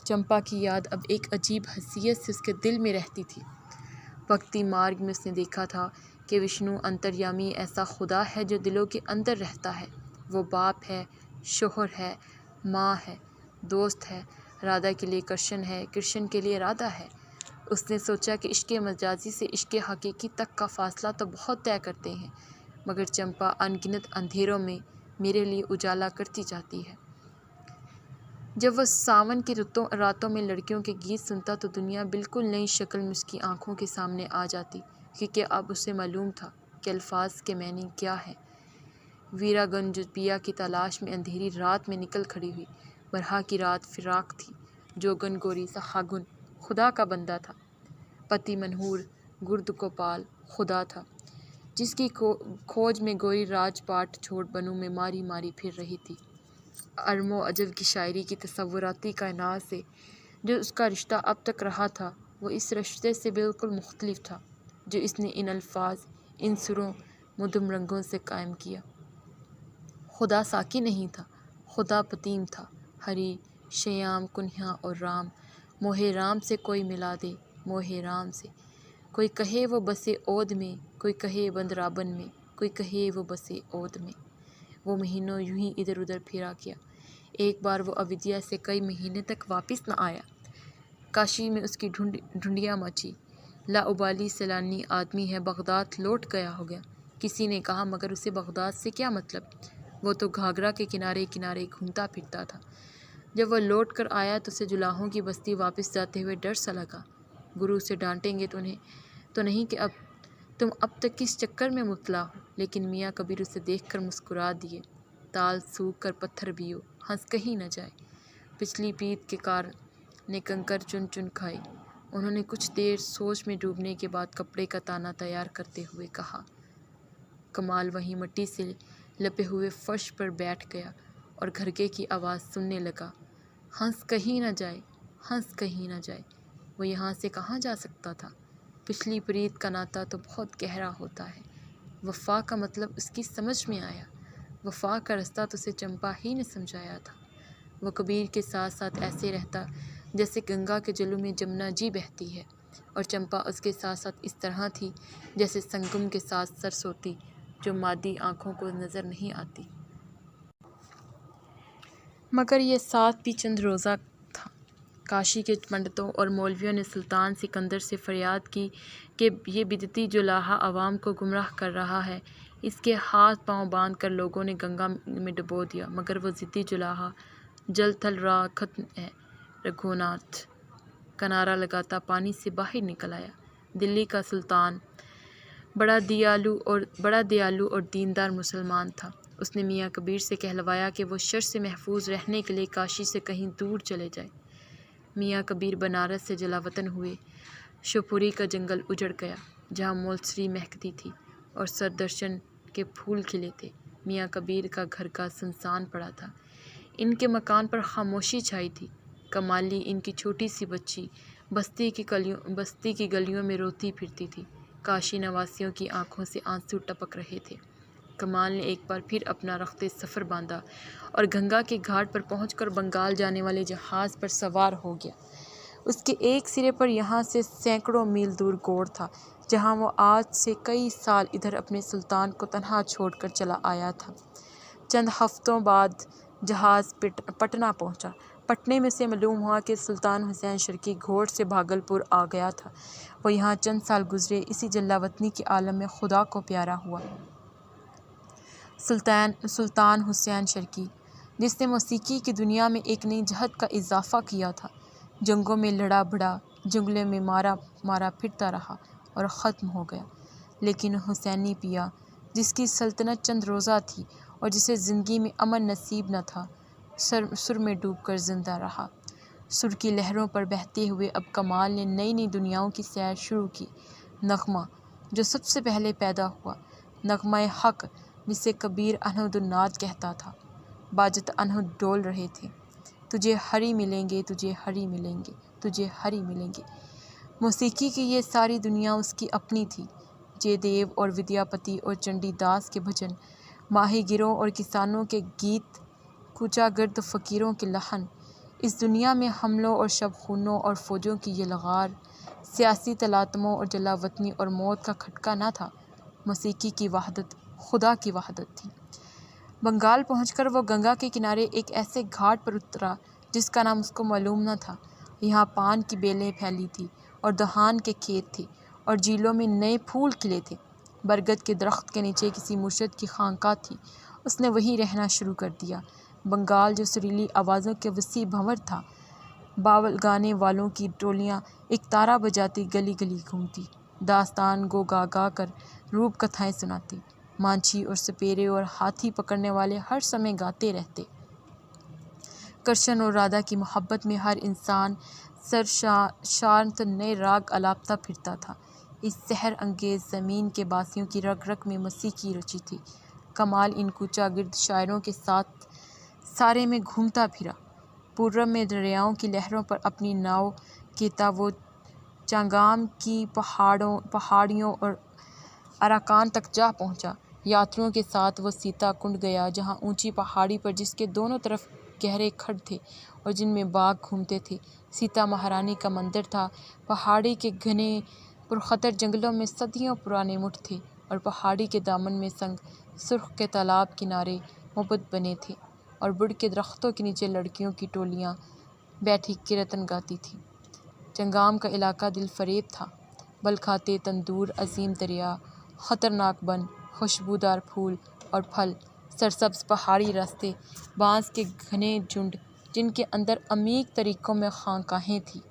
چمپا کی یاد اب ایک عجیب حیثیت سے اس کے دل میں رہتی تھی۔ بھکتی مارگ میں اس نے دیکھا تھا کہ وشنو انتریامی ایسا خدا ہے جو دلوں کے اندر رہتا ہے۔ وہ باپ ہے، شوہر ہے، ماں ہے، دوست ہے، رادھا کے لیے کرشن ہے، کرشن کے لیے رادھا ہے۔ اس نے سوچا کہ عشق مجازی سے عشق حقیقی تک کا فاصلہ تو بہت طے کرتے ہیں، مگر چمپا ان گنت اندھیروں میں میرے لیے اجالا کرتی جاتی ہے۔ جب وہ ساون کی راتوں میں لڑکیوں کے گیت سنتا تو دنیا بالکل نئی شکل میں اس کی آنکھوں کے سامنے آ جاتی، کیونکہ اب اسے معلوم تھا کہ الفاظ کے معنی کیا ہے۔ ویرا گن جو پیا کی تلاش میں اندھیری رات میں نکل کھڑی ہوئی، برہا کی رات فراق تھی۔ جوگن گوری سخاگن خدا کا بندہ تھا، پتی منہور گرد کو پال خدا تھا۔ جس کی کھوج میں گوئی راج پاٹ چھوڑ بنوں میں ماری ماری پھر رہی تھی۔ ارم و عجب کی شاعری کی تصوراتی کائنات سے جو اس کا رشتہ اب تک رہا تھا، وہ اس رشتے سے بالکل مختلف تھا جو اس نے ان الفاظ، ان سروں، مدھم رنگوں سے قائم کیا۔ خدا ساقی نہیں تھا، خدا پتیم تھا۔ ہری، شیام، کنہیا اور رام، موہ رام سے کوئی ملا دے، موہ رام سے۔ کوئی کہے وہ بسے اود میں، کوئی کہے بندرابن میں، کوئی کہے وہ بسے اود میں۔ وہ مہینوں یوں ہی ادھر ادھر پھرا کیا۔ ایک بار وہ اودھیا سے کئی مہینے تک واپس نہ آیا۔ کاشی میں اس کی ڈھونڈیاں مچی۔ لاابالی سیلانی آدمی ہے، بغداد لوٹ گیا ہوگا۔ کسی نے کہا مگر اسے بغداد سے کیا مطلب، وہ تو گھاگھرا کے کنارے کنارے گھومتا پھرتا تھا۔ جب وہ لوٹ کر آیا تو اسے جولاہوں کی بستی واپس جاتے ہوئے ڈر سا لگا۔ گرو اسے ڈانٹیں گے تو نہیں کہ تم اب تک کس چکر میں مبتلا ہو، لیکن میاں کبیر اسے دیکھ کر مسکرا دیے۔ تال سوکھ کر پتھر بیو، ہنس کہیں نہ جائے۔ پچھلی پید کے کار نے کنکر چن چن کھائے۔ انہوں نے کچھ دیر سوچ میں ڈوبنے کے بعد کپڑے کا تانا تیار کرتے ہوئے کہا۔ کمال وہیں مٹی سے لپے ہوئے فرش پر بیٹھ گیا اور گھرگے کی آواز سننے لگا۔ ہنس کہیں نہ جائے، ہنس کہیں نہ جائے۔ وہ یہاں سے کہاں جا سکتا تھا؟ پچھلی پرید کا ناتا تو بہت گہرا ہوتا ہے۔ وفا کا مطلب اس کی سمجھ میں آیا۔ وفا کا رستہ تو اسے چمپا ہی نے سمجھایا تھا۔ وہ کبیر کے ساتھ ساتھ ایسے رہتا جیسے گنگا کے جلوں میں جمنا جی بہتی ہے، اور چمپا اس کے ساتھ ساتھ اس طرح تھی جیسے سنگم کے ساتھ سرسوتی جو مادی آنکھوں کو نظر نہیں آتی۔ مگر یہ ساتھ بھی چند روزہ تھا۔ کاشی کے پنڈتوں اور مولویوں نے سلطان سکندر سے فریاد کی کہ یہ بدعتی جولاہا عوام کو گمراہ کر رہا ہے، اس کے ہاتھ پاؤں باندھ کر لوگوں نے گنگا میں ڈبو دیا، مگر وہ ضدی جولاہا جل تھل راکھت ہے۔ رگھوناتھ کا نعرہ لگاتا پانی سے باہر نکل آیا۔ دلی کا سلطان بڑا دیالو اور دیندار مسلمان تھا۔ اس نے میاں کبیر سے کہلوایا کہ وہ شر سے محفوظ رہنے کے لیے کاشی سے کہیں دور چلے جائے۔ میاں کبیر بنارس سے جلاوطن ہوئے۔ شیوپوری کا جنگل اجڑ گیا جہاں مولسری مہکتی تھی اور سردرشن کے پھول کھلے تھے۔ میاں کبیر کا گھر کا سنسان پڑا تھا۔ ان کے مکان پر خاموشی چھائی تھی۔ کمالی، ان کی چھوٹی سی بچی، بستی کی گلیوں میں روتی پھرتی تھی۔ کاشی نواسیوں کی آنکھوں سے آنسو ٹپک رہے تھے۔ کمال نے ایک بار پھر اپنا رخت سفر باندھا اور گنگا کے گھاٹ پر پہنچ کر بنگال جانے والے جہاز پر سوار ہو گیا۔ اس کے ایک سرے پر یہاں سے سینکڑوں میل دور گوڑ تھا جہاں وہ آج سے کئی سال ادھر اپنے سلطان کو تنہا چھوڑ کر چلا آیا تھا۔ چند ہفتوں بعد جہاز پٹنہ پہنچا۔ پٹنے میں سے معلوم ہوا کہ سلطان حسین شرقی گھوڑ سے بھاگلپور آ گیا تھا۔ وہ یہاں چند سال گزرے، اسی جلاوطنی کے عالم میں خدا کو پیارا ہوا۔ سلطان حسین شرقی، جس نے موسیقی کی دنیا میں ایک نئی جہت کا اضافہ کیا تھا، جنگوں میں لڑا بھڑا، جنگلوں میں مارا پھرتا رہا اور ختم ہو گیا، لیکن حسینی پیا، جس کی سلطنت چند روزہ تھی اور جسے زندگی میں امن نصیب نہ تھا، سر میں ڈوب کر زندہ رہا۔ سر کی لہروں پر بہتے ہوئے اب کمال نے نئی نئی دنیاؤں کی سیر شروع کی۔ نغمہ جو سب سے پہلے پیدا ہوا، نغمہ حق، جسے کبیر انہد الناد کہتا تھا، باجت انہد ڈول رہے تھے۔ تجھے ہری ملیں گے، تجھے ہری ملیں گے، تجھے ہری ملیں گے۔ موسیقی کی یہ ساری دنیا اس کی اپنی تھی۔ جے دیو اور ودیا پتی اور چنڈی داس کے بھجن، ماہی گیروں اور کسانوں کے گیت، کوچہ گرد فقیروں کے لحن، اس دنیا میں حملوں اور شب خونوں اور فوجوں کی یلغار، سیاسی تلاطموں اور جلاوطنی اور موت کا کھٹکا نہ تھا۔ موسیقی کی وحدت خدا کی وحدت تھی۔ بنگال پہنچ کر وہ گنگا کے کنارے ایک ایسے گھاٹ پر اترا جس کا نام اس کو معلوم نہ تھا۔ یہاں پان کی بیلیں پھیلی تھیں اور دھان کے کھیت تھے اور جھیلوں میں نئے پھول کھلے تھے۔ برگد کے درخت کے نیچے کسی مرشد کی خانقاہ تھی۔ اس نے وہیں رہنا شروع کر دیا۔ بنگال جو سریلی آوازوں کے وسیع بھنور تھا، باول گانے والوں کی ٹولیاں ایک تارا بجاتی گلی گلی گھومتی، داستان گو گا گا کر روپ کتھائیں سناتی۔ مانجھی اور سپیرے اور ہاتھی پکڑنے والے ہر سمے گاتے رہتے۔ کرشن اور رادھا کی محبت میں ہر انسان سرشانت نئے راگ الاپتا پھرتا تھا۔ اس سحر انگیز زمین کے باسیوں کی رگ رگ میں موسیقی رچی تھی۔ کمال ان کوچہ گرد شاعروں کے ساتھ سارے میں گھومتا پھرا۔ پورب میں دریاؤں کی لہروں پر اپنی ناؤ کیتا وہ چنگام کی پہاڑیوں اور اراکان تک جا پہنچا۔ یاتریوں کے ساتھ وہ سیتا کنڈ گیا، جہاں اونچی پہاڑی پر جس کے دونوں طرف گہرے کھڈ تھے اور جن میں باغ گھومتے تھے، سیتا مہارانی کا مندر تھا۔ پہاڑی کے گھنے پرخطر جنگلوں میں صدیوں پرانے مٹھ تھے اور پہاڑی کے دامن میں سنگ سرخ کے تالاب کنارے موبد بنے تھے اور بڑ کے درختوں کے نیچے لڑکیوں کی ٹولیاں بیٹھی کیرتن گاتی تھیں۔ چنگام کا علاقہ دل فریب تھا۔ بل کھاتے تندور، عظیم دریا، خطرناک بن، خوشبودار پھول اور پھل، سرسبز پہاڑی راستے، بانس کے گھنے جھنڈ جن کے اندر عمیق طریقوں میں خانقاہیں تھیں۔